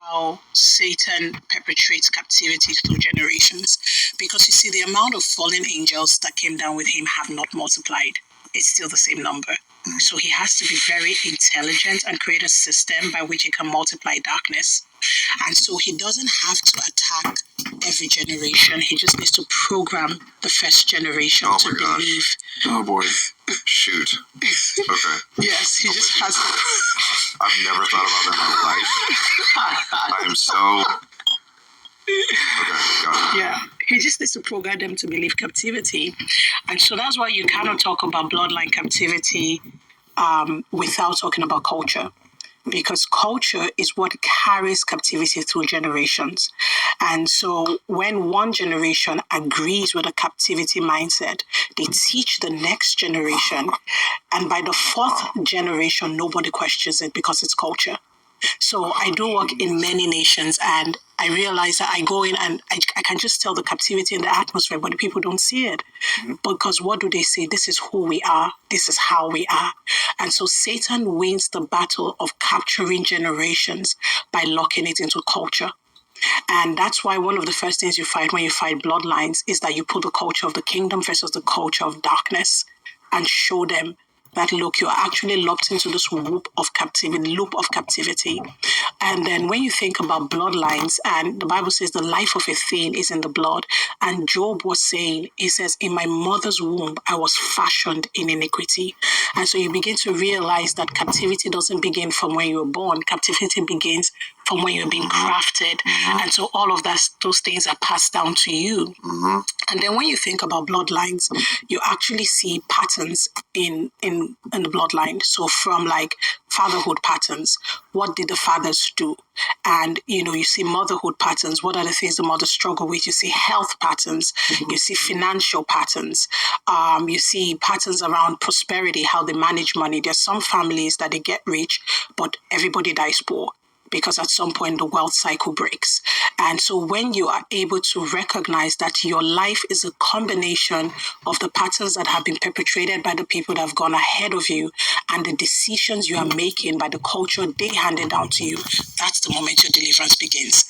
how Satan perpetrates captivity through generations. Because you see, the amount of fallen angels that came down with him have not multiplied. It's still the same number. So he has to be very intelligent and create a system by which he can multiply darkness. And so he doesn't have to attack every generation. He just needs to program the first generation to believe. Oh boy. Shoot. Okay. Yes, he just has to. I've never thought about that in my life. I am so... Okay, got it. Yeah, he just needs to program them to believe captivity. And so that's why you cannot talk about bloodline captivity without talking about culture. Because culture is what carries captivity through generations. And so when one generation agrees with a captivity mindset, they teach the next generation. And by the fourth generation, nobody questions it because it's culture. So I do work in many nations, and I realize that I go in and I can just tell the captivity in the atmosphere, but the people don't see it. Because what do they say? This is who we are. This is how we are. And so Satan wins the battle of capturing generations by locking it into culture. And that's why one of the first things you fight when you fight bloodlines is that you put the culture of the kingdom versus the culture of darkness and show them that, look, you're actually locked into this loop of captivity. And then when you think about bloodlines, and the Bible says the life of a thing is in the blood. And Job was saying, he says, in my mother's womb, I was fashioned in iniquity. And so you begin to realize that captivity doesn't begin from when you were born. Captivity begins from when you're being crafted. And so all of those things are passed down to you. And then when you think about bloodlines, you actually see patterns in the bloodline. So from like fatherhood patterns, what did the fathers do? And, you see motherhood patterns. What are the things the mothers struggle with? You see health patterns. You see financial patterns. You see patterns around prosperity, how they manage money. There's some families that they get rich, but everybody dies poor, because at some point the wealth cycle breaks. And so when you are able to recognize that your life is a combination of the patterns that have been perpetrated by the people that have gone ahead of you and the decisions you are making by the culture they handed down to you, that's the moment your deliverance begins.